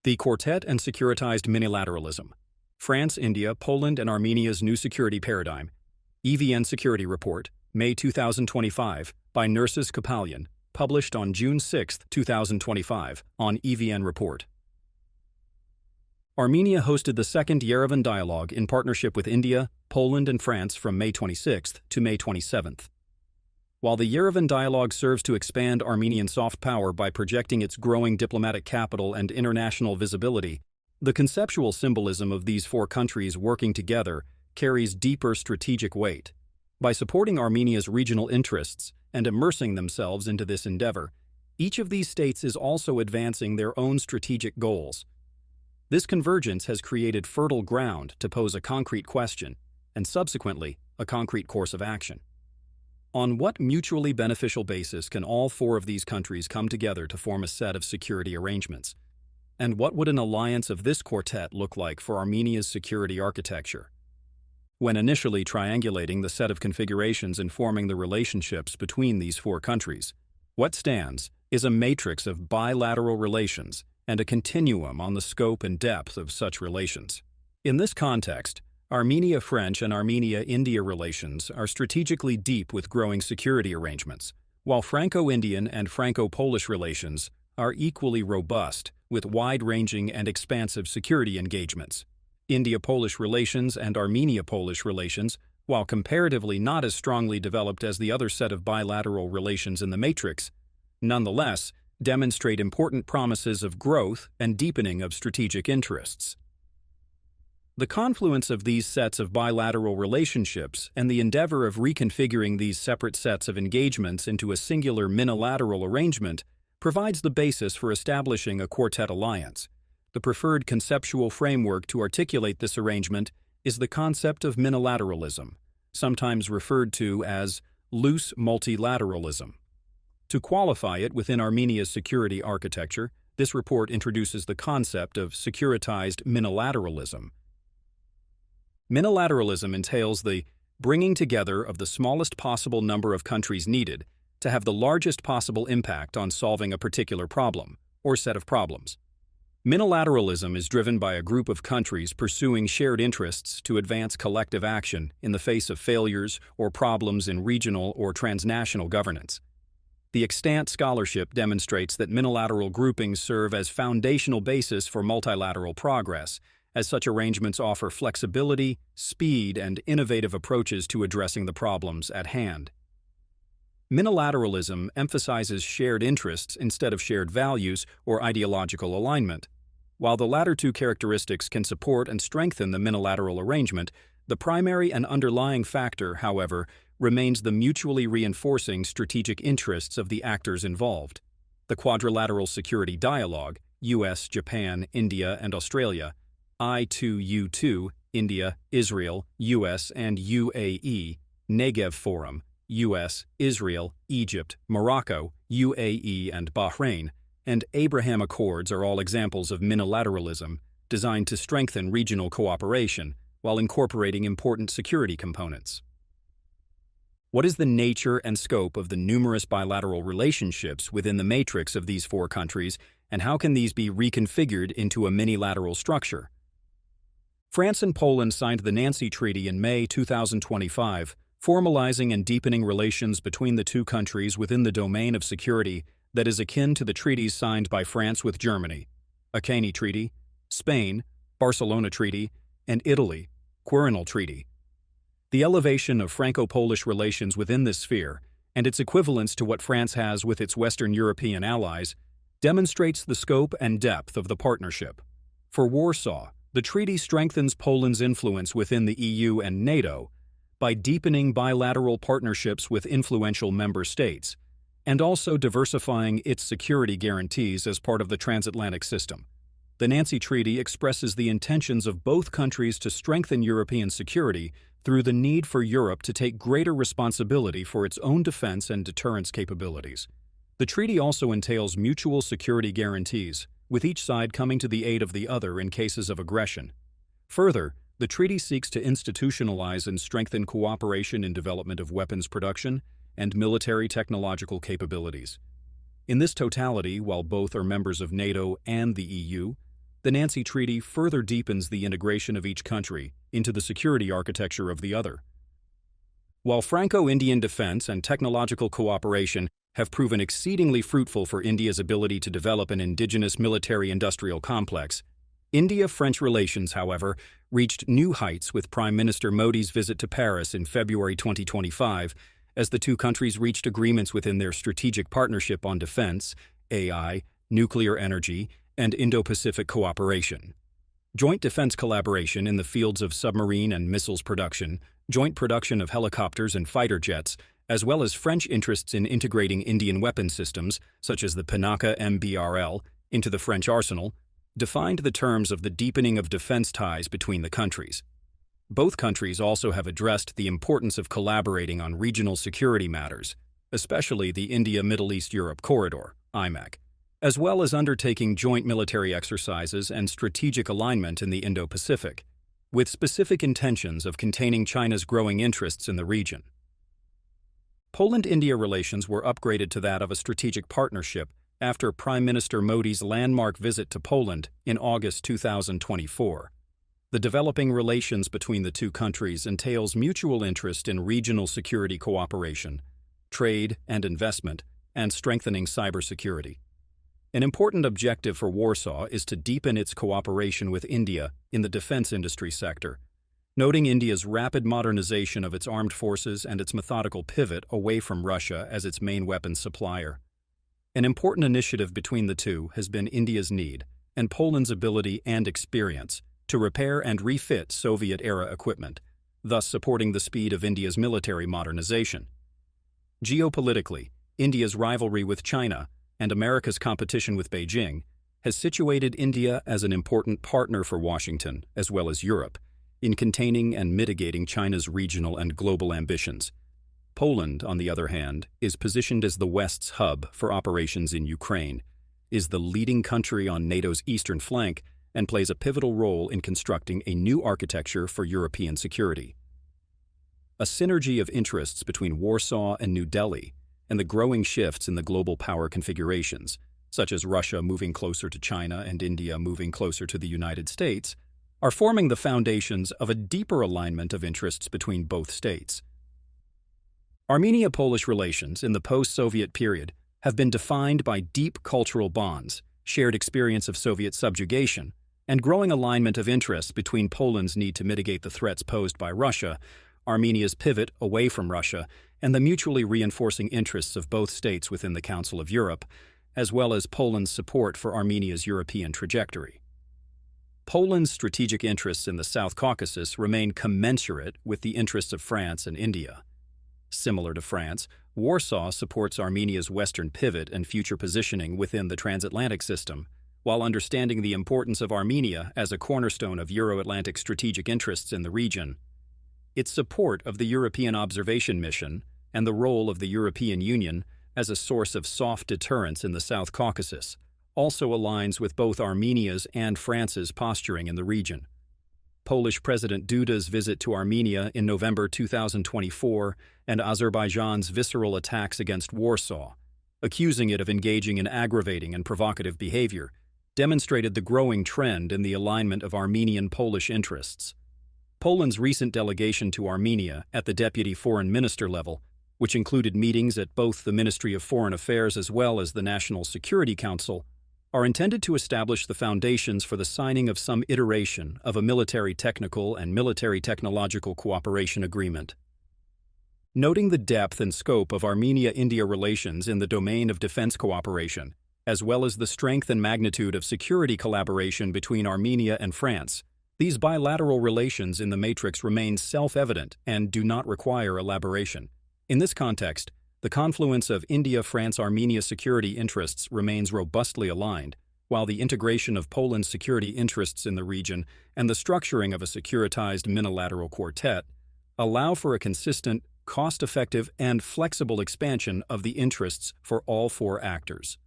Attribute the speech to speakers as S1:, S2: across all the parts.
S1: The Quartet and Securitized Minilateralism. France, India, Poland, and Armenia's New Security Paradigm. EVN Security Report, May 2025, by Nerses Kopalyan, published on June 6, 2025, on EVN Report. Armenia hosted the second Yerevan Dialogue in partnership with India, Poland, and France from May 26 to May 27. While the Yerevan Dialogue serves to expand Armenian soft power by projecting its growing diplomatic capital and international visibility, the conceptual symbolism of these four countries working together carries deeper strategic weight. By supporting Armenia's regional interests and immersing themselves into this endeavor, each of these states is also advancing their own strategic goals. This convergence has created fertile ground to pose a concrete question, and subsequently, a concrete course of action. On what mutually beneficial basis can all four of these countries come together to form a set of security arrangements? And what would an alliance of this quartet look like for Armenia's security architecture? When initially triangulating the set of configurations informing the relationships between these four countries, what stands is a matrix of bilateral relations and a continuum on the scope and depth of such relations. In this context, Armenia-French and Armenia-India relations are strategically deep with growing security arrangements, while Franco-Indian and Franco-Polish relations are equally robust with wide-ranging and expansive security engagements. India-Polish relations and Armenia-Polish relations, while comparatively not as strongly developed as the other set of bilateral relations in the matrix, nonetheless demonstrate important promises of growth and deepening of strategic interests. The confluence of these sets of bilateral relationships and the endeavor of reconfiguring these separate sets of engagements into a singular minilateral arrangement provides the basis for establishing a quartet alliance. The preferred conceptual framework to articulate this arrangement is the concept of minilateralism, sometimes referred to as loose multilateralism. To qualify it within Armenia's security architecture, this report introduces the concept of securitized minilateralism. Minilateralism entails the bringing together of the smallest possible number of countries needed to have the largest possible impact on solving a particular problem or set of problems. Minilateralism is driven by a group of countries pursuing shared interests to advance collective action in the face of failures or problems in regional or transnational governance. The extant scholarship demonstrates that minilateral groupings serve as foundational basis for multilateral progress, as such arrangements offer flexibility, speed, and innovative approaches to addressing the problems at hand. Minilateralism emphasizes shared interests instead of shared values or ideological alignment. While the latter two characteristics can support and strengthen the minilateral arrangement, the primary and underlying factor, however, remains the mutually reinforcing strategic interests of the actors involved. The Quadrilateral Security Dialogue, US, Japan, India, and Australia, I2U2, India, Israel, US, and UAE, Negev Forum, US, Israel, Egypt, Morocco, UAE, and Bahrain, and Abraham Accords are all examples of minilateralism designed to strengthen regional cooperation while incorporating important security components. What is the nature and scope of the numerous bilateral relationships within the matrix of these four countries, and how can these be reconfigured into a minilateral structure? France and Poland signed the Nancy Treaty in May 2025, formalizing and deepening relations between the two countries within the domain of security that is akin to the treaties signed by France with Germany, Akane Treaty, Spain, Barcelona Treaty, and Italy, Quirinal Treaty. The elevation of Franco-Polish relations within this sphere, and its equivalence to what France has with its Western European allies, demonstrates the scope and depth of the partnership. For Warsaw, the treaty strengthens Poland's influence within the EU and NATO by deepening bilateral partnerships with influential member states, and also diversifying its security guarantees as part of the transatlantic system. The Nancy Treaty expresses the intentions of both countries to strengthen European security through the need for Europe to take greater responsibility for its own defense and deterrence capabilities. The treaty also entails mutual security guarantees, with each side coming to the aid of the other in cases of aggression. Further, the treaty seeks to institutionalize and strengthen cooperation in development of weapons production and military technological capabilities. In this totality, while both are members of NATO and the EU, The Nancy Treaty further deepens the integration of each country into the security architecture of the other. While Franco-Indian defense and technological cooperation have proven exceedingly fruitful for India's ability to develop an indigenous military-industrial complex, India-French relations, however, reached new heights with Prime Minister Modi's visit to Paris in February 2025, as the two countries reached agreements within their strategic partnership on defense, AI, nuclear energy, and Indo-Pacific cooperation. Joint defense collaboration in the fields of submarine and missiles production, joint production of helicopters and fighter jets, as well as French interests in integrating Indian weapon systems, such as the Pinaka MBRL, into the French arsenal, defined the terms of the deepening of defense ties between the countries. Both countries also have addressed the importance of collaborating on regional security matters, especially the India-Middle East-Europe Corridor, IMEC, as well as undertaking joint military exercises and strategic alignment in the Indo-Pacific, with specific intentions of containing China's growing interests in the region. Poland-India relations were upgraded to that of a strategic partnership after Prime Minister Modi's landmark visit to Poland in August 2024. The developing relations between the two countries entails mutual interest in regional security cooperation, trade and investment, and strengthening cybersecurity. An important objective for Warsaw is to deepen its cooperation with India in the defense industry sector, noting India's rapid modernization of its armed forces and its methodical pivot away from Russia as its main weapons supplier. An important initiative between the two has been India's need, and Poland's ability and experience, to repair and refit Soviet-era equipment, thus supporting the speed of India's military modernization. Geopolitically, India's rivalry with China and America's competition with Beijing has situated India as an important partner for Washington, as well as Europe, in containing and mitigating China's regional and global ambitions. Poland, on the other hand, is positioned as the West's hub for operations in Ukraine, is the leading country on NATO's eastern flank, and plays a pivotal role in constructing a new architecture for European security. A synergy of interests between Warsaw and New Delhi, and the growing shifts in the global power configurations, such as Russia moving closer to China and India moving closer to the United States, are forming the foundations of a deeper alignment of interests between both states. Armenia-Polish relations in the post-Soviet period have been defined by deep cultural bonds, shared experience of Soviet subjugation, and growing alignment of interests between Poland's need to mitigate the threats posed by Russia, Armenia's pivot away from Russia, and the mutually reinforcing interests of both states within the Council of Europe, as well as Poland's support for Armenia's European trajectory. Poland's strategic interests in the South Caucasus remain commensurate with the interests of France and India. Similar to France, Warsaw supports Armenia's western pivot and future positioning within the transatlantic system, while understanding the importance of Armenia as a cornerstone of Euro-Atlantic strategic interests in the region. Its support of the European Observation Mission and the role of the European Union as a source of soft deterrence in the South Caucasus also aligns with both Armenia's and France's posturing in the region. Polish President Duda's visit to Armenia in November 2024 and Azerbaijan's visceral attacks against Warsaw, accusing it of engaging in aggravating and provocative behavior, demonstrated the growing trend in the alignment of Armenian-Polish interests. Poland's recent delegation to Armenia at the Deputy Foreign Minister level, which included meetings at both the Ministry of Foreign Affairs as well as the National Security Council, are intended to establish the foundations for the signing of some iteration of a military technical and military technological cooperation agreement. Noting the depth and scope of Armenia-India relations in the domain of defense cooperation, as well as the strength and magnitude of security collaboration between Armenia and France, these bilateral relations in the matrix remain self-evident and do not require elaboration. In this context, the confluence of India-France-Armenia security interests remains robustly aligned, while the integration of Poland's security interests in the region and the structuring of a securitized minilateral quartet allow for a consistent, cost-effective, and flexible expansion of the interests for all four actors.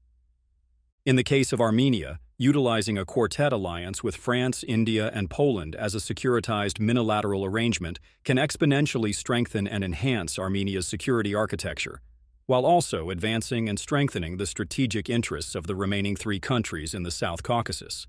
S1: In the case of Armenia, utilizing a quartet alliance with France, India, and Poland as a securitized minilateral arrangement can exponentially strengthen and enhance Armenia's security architecture, while also advancing and strengthening the strategic interests of the remaining three countries in the South Caucasus.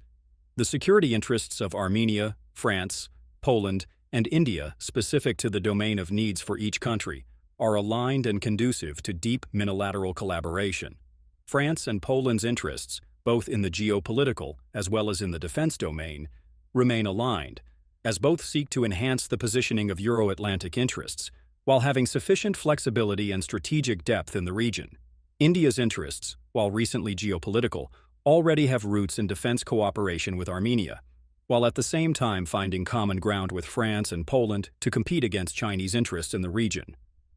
S1: The security interests of Armenia, France, Poland, and India, specific to the domain of needs for each country, are aligned and conducive to deep minilateral collaboration. France and Poland's interests, both in the geopolitical as well as in the defense domain, remain aligned, as both seek to enhance the positioning of Euro-Atlantic interests, while having sufficient flexibility and strategic depth in the region. India's interests, while recently geopolitical, already have roots in defense cooperation with Armenia, while at the same time finding common ground with France and Poland to compete against Chinese interests in the region.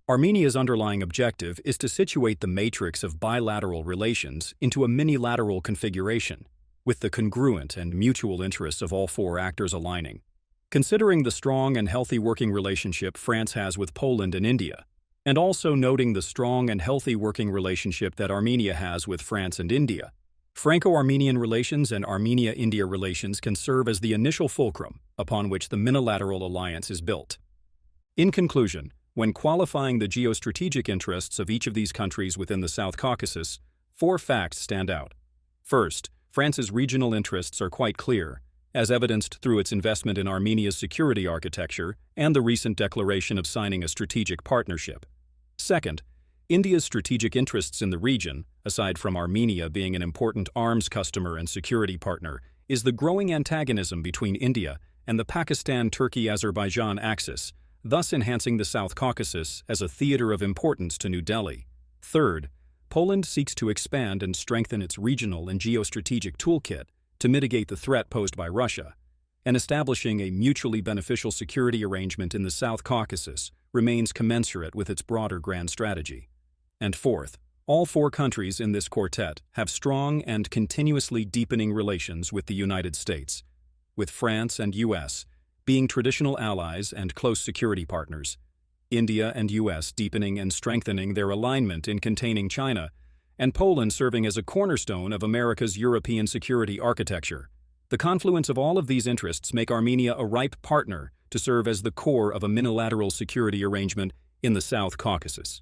S1: Armenia's underlying objective is to situate the matrix of bilateral relations into a minilateral configuration, with the congruent and mutual interests of all four actors aligning. Considering the strong and healthy working relationship France has with Poland and India, and also noting the strong and healthy working relationship that Armenia has with France and India, Franco-Armenian relations and Armenia-India relations can serve as the initial fulcrum upon which the minilateral alliance is built. In conclusion, when qualifying the geostrategic interests of each of these countries within the South Caucasus, four facts stand out. First, France's regional interests are quite clear, as evidenced through its investment in Armenia's security architecture and the recent declaration of signing a strategic partnership. Second, India's strategic interests in the region, aside from Armenia being an important arms customer and security partner, is the growing antagonism between India and the Pakistan-Turkey-Azerbaijan axis, thus enhancing the South Caucasus as a theater of importance to New Delhi. Third, Poland seeks to expand and strengthen its regional and geostrategic toolkit to mitigate the threat posed by Russia, and establishing a mutually beneficial security arrangement in the South Caucasus remains commensurate with its broader grand strategy. And fourth, all four countries in this quartet have strong and continuously deepening relations with the United States, with France and U.S. being traditional allies and close security partners, India and U.S. deepening and strengthening their alignment in containing China, and Poland serving as a cornerstone of America's European security architecture. The confluence of all of these interests make Armenia a ripe partner to serve as the core of a minilateral security arrangement in the South Caucasus.